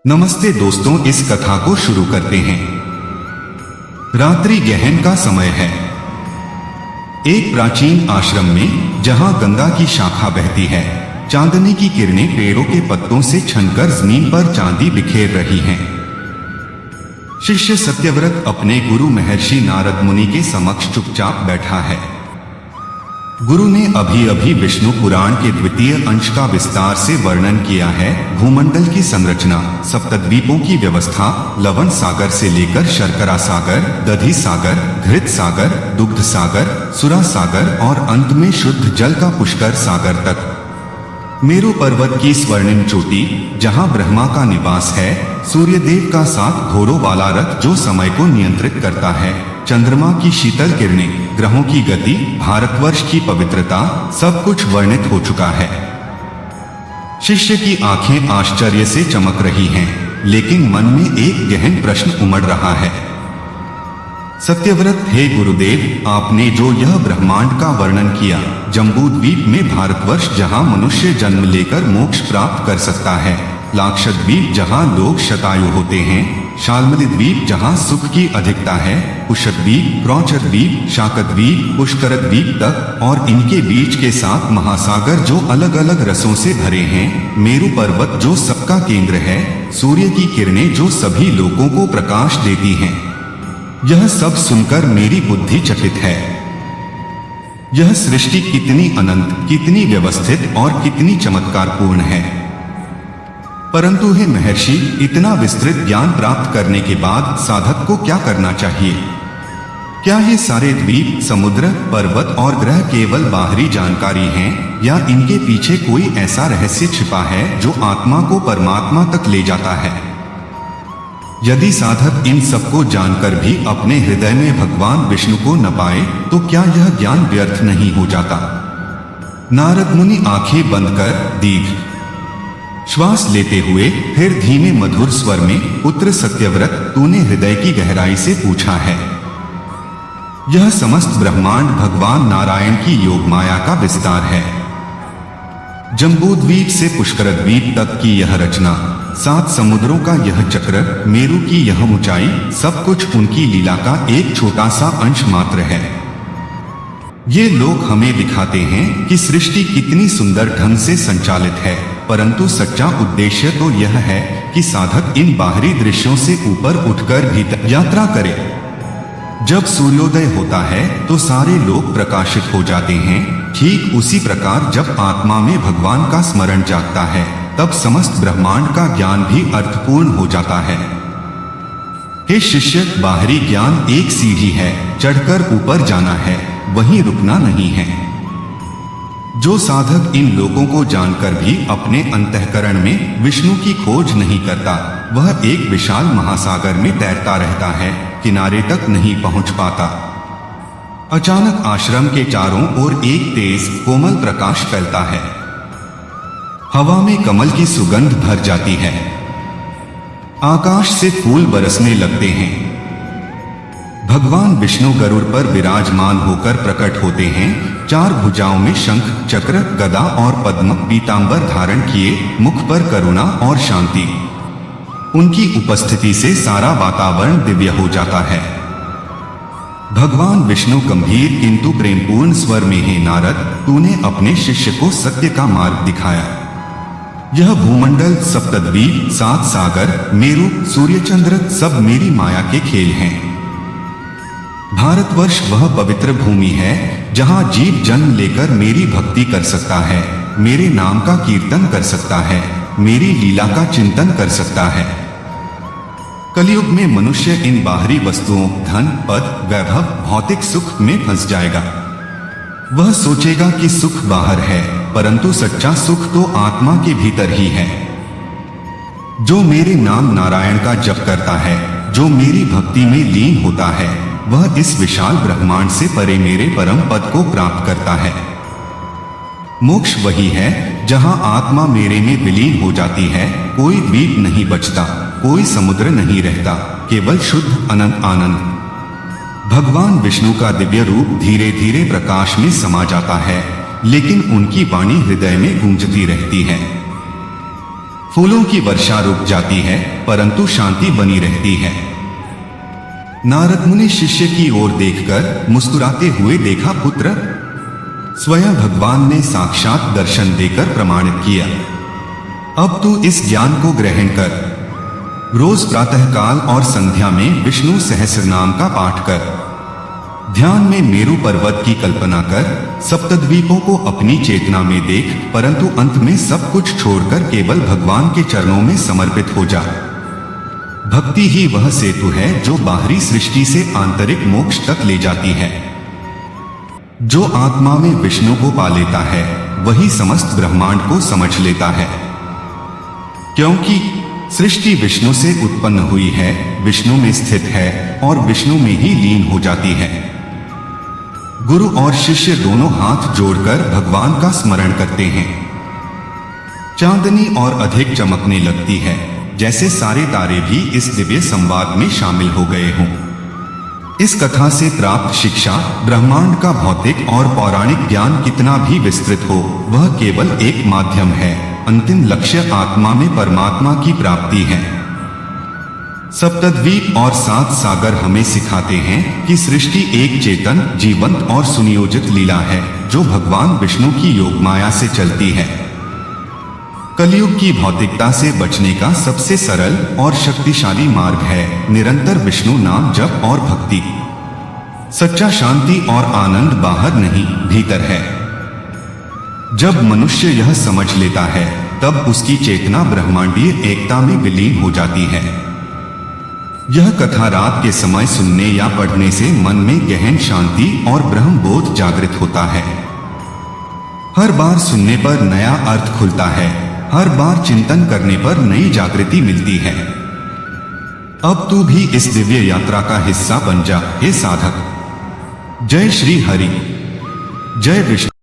नमस्ते दोस्तों, इस कथा को शुरू करते हैं। रात्रि गहन का समय है। एक प्राचीन आश्रम में जहां गंगा की शाखा बहती है, चांदनी की किरणें पेड़ों के पत्तों से छनकर जमीन पर चांदी बिखेर रही हैं। शिष्य सत्यव्रत अपने गुरु महर्षि नारद मुनि के समक्ष चुपचाप बैठा है। गुरु ने अभी अभी विष्णु पुराण के द्वितीय अंश का विस्तार से वर्णन किया है। भूमंडल की संरचना, सप्तद्वीपों की व्यवस्था, लवण सागर से लेकर शर्करा सागर, दधि सागर, घृत सागर, दुग्ध सागर, सुरा सागर और अंत में शुद्ध जल का पुष्कर सागर तक। मेरु पर्वत की स्वर्णिम चोटी, जहां ब्रह्मा का निवास है, सूर्यदेव का 7 घोड़ों वाला रथ जो समय को नियंत्रित करता है, चंद्रमा की शीतल किरणें, ग्रहों की गति, भारतवर्ष की पवित्रता, सब कुछ वर्णित हो चुका है। शिष्य की आंखें आश्चर्य से चमक रही हैं, लेकिन मन में एक गहन प्रश्न उमड़ रहा है। सत्यव्रत, हे गुरुदेव, आपने जो यह ब्रह्मांड का वर्णन किया, जम्बूद्वीप में भारतवर्ष जहां मनुष्य जन्म लेकर मोक्ष प्राप्त कर सकता है, लाक्षद्वीप जहां लोग शतायु होते हैं, शाल्मली द्वीप जहां सुख की अधिकता है, कुशद्वीप, क्रौचद्वीप, शाकद्वीप, पुष्करद्वीप तक, और इनके बीच के 7 महासागर जो अलग अलग रसों से भरे हैं, मेरु पर्वत जो सबका केंद्र है, सूर्य की किरणें जो सभी लोगों को प्रकाश देती हैं, यह सब सुनकर मेरी बुद्धि चकित है। यह सृष्टि कितनी अनंत, कितनी व्यवस्थित और कितनी चमत्कारपूर्ण है। परंतु हे महर्षि, इतना विस्तृत ज्ञान प्राप्त करने के बाद साधक को क्या करना चाहिए? क्या ये सारे द्वीप, समुद्र, पर्वत और ग्रह केवल बाहरी जानकारी हैं, या इनके पीछे कोई ऐसा रहस्य छिपा है जो आत्मा को परमात्मा तक ले जाता है? यदि साधक इन सबको जानकर भी अपने हृदय में भगवान विष्णु को न पाए, तो क्या यह ज्ञान व्यर्थ नहीं हो जाता? नारद मुनि आंखें बंद कर दीर्घ श्वास लेते हुए फिर धीमे मधुर स्वर में, पुत्र सत्यव्रत, तूने हृदय की गहराई से पूछा है। यह समस्त ब्रह्मांड भगवान नारायण की योग माया का विस्तार है। जम्बूद्वीप से पुष्करद्वीप तक की यह रचना, 7 समुद्रों का यह चक्र, मेरु की यह ऊंचाई, सब कुछ उनकी लीला का एक छोटा सा अंश मात्र है। ये लोग हमें दिखाते हैं कि सृष्टि कितनी सुंदर ढंग से संचालित है, परंतु सच्चा उद्देश्य तो यह है कि साधक इन बाहरी दृश्यों से ऊपर उठकर भीतर यात्रा करे। जब सूर्योदय होता है तो सारे लोग प्रकाशित हो जाते हैं। ठीक उसी प्रकार जब आत्मा में भगवान का स्मरण जागता है, तब समस्त ब्रह्मांड का ज्ञान भी अर्थपूर्ण हो जाता है। हे शिष्य, बाहरी ज्ञान एक सीढ़ी है, चढ़कर ऊपर जाना है, वहीं रुकना नहीं है। जो साधक इन लोगों को जानकर भी अपने अंतःकरण में विष्णु की खोज नहीं करता, वह एक विशाल महासागर में तैरता रहता है, किनारे तक नहीं पहुंच पाता। अचानक आश्रम के चारों ओर एक तेज कोमल प्रकाश फैलता है। हवा में कमल की सुगंध भर जाती है। आकाश से फूल बरसने लगते हैं। भगवान विष्णु गरुड़ पर विराजमान होकर प्रकट होते हैं। 4 भुजाओं में शंख, चक्र, गदा और पद्म, पीतांबर धारण किए, मुख पर करुणा और शांति। उनकी उपस्थिति से सारा वातावरण दिव्य हो जाता है। भगवान विष्णु गंभीर किंतु प्रेमपूर्ण स्वर में, हे नारद, तूने अपने शिष्य को सत्य का मार्ग दिखाया। यह भूमंडल, सप्तद्वीप, 7 सागर, मेरु, सूर्यचंद्र सब मेरी माया के खेल हैं। भारतवर्ष वह पवित्र भूमि है जहां जीव जन्म लेकर मेरी भक्ति कर सकता है, मेरे नाम का कीर्तन कर सकता है, मेरी लीला का चिंतन कर सकता है। कलयुग में मनुष्य इन बाहरी वस्तुओं, धन, पद, वैभव, भौतिक सुख में फंस जाएगा। वह सोचेगा कि सुख बाहर है, परंतु सच्चा सुख तो आत्मा के भीतर ही है। जो मेरे नाम नारायण का जप करता है, जो मेरी भक्ति में लीन होता है, वह इस विशाल ब्रह्मांड से परे मेरे परम पद को प्राप्त करता है। मोक्ष वही है जहां आत्मा मेरे में विलीन हो जाती है। कोई द्वीप नहीं बचता, कोई समुद्र नहीं रहता, केवल शुद्ध अनंत आनंद। भगवान विष्णु का दिव्य रूप धीरे धीरे प्रकाश में समा जाता है, लेकिन उनकी वाणी हृदय में गूंजती रहती है। फूलों की वर्षा रुक जाती है, परंतु शांति बनी रहती है। नारद मुनि शिष्य की ओर देखकर मुस्कुराते हुए देखा, पुत्र, स्वयं भगवान ने साक्षात दर्शन देकर प्रमाणित किया। अब तू इस ज्ञान को ग्रहण कर। रोज प्रातःकाल और संध्या में विष्णु सहस्रनाम का पाठ कर। ध्यान में मेरु पर्वत की कल्पना कर। सप्तद्वीपों को अपनी चेतना में देख, परंतु अंत में सब कुछ छोड़कर केवल भगवान के चरणों में समर्पित हो जा। भक्ति ही वह सेतु है जो बाहरी सृष्टि से आंतरिक मोक्ष तक ले जाती है। जो आत्मा में विष्णु को पा लेता है वही समस्त ब्रह्मांड को समझ लेता है, क्योंकि सृष्टि विष्णु से उत्पन्न हुई है, विष्णु में स्थित है और विष्णु में ही लीन हो जाती है। गुरु और शिष्य दोनों हाथ जोड़कर भगवान का स्मरण करते हैं। चांदनी और अधिक चमकने लगती है, जैसे सारे तारे भी इस दिव्य संवाद में शामिल हो गए हों। इस कथा से प्राप्त शिक्षा ब्रह्मांड का भौतिक और पौराणिक ज्ञान कितना भी विस्तृत हो, वह केवल एक माध्यम है। अंतिम लक्ष्य आत्मा में परमात्मा की प्राप्ति है। सप्तद्वीप और 7 सागर हमें सिखाते हैं कि सृष्टि एक चेतन, जीवंत और सुनियोजित लीला है जो भगवान विष्णु की योग माया से चलती है। कलयुग की भौतिकता से बचने का सबसे सरल और शक्तिशाली मार्ग है निरंतर विष्णु नाम जप और भक्ति। सच्चा शांति और आनंद बाहर नहीं, भीतर है। जब मनुष्य यह समझ लेता है तब उसकी चेतना ब्रह्मांडीय एकता में विलीन हो जाती है। यह कथा रात के समय सुनने या पढ़ने से मन में गहन शांति और ब्रह्मबोध जागृत होता है। हर बार सुनने पर नया अर्थ खुलता है, हर बार चिंतन करने पर नई जागृति मिलती है। अब तू भी इस दिव्य यात्रा का हिस्सा बन जा, हे साधक। जय श्री हरि, जय विष्णु।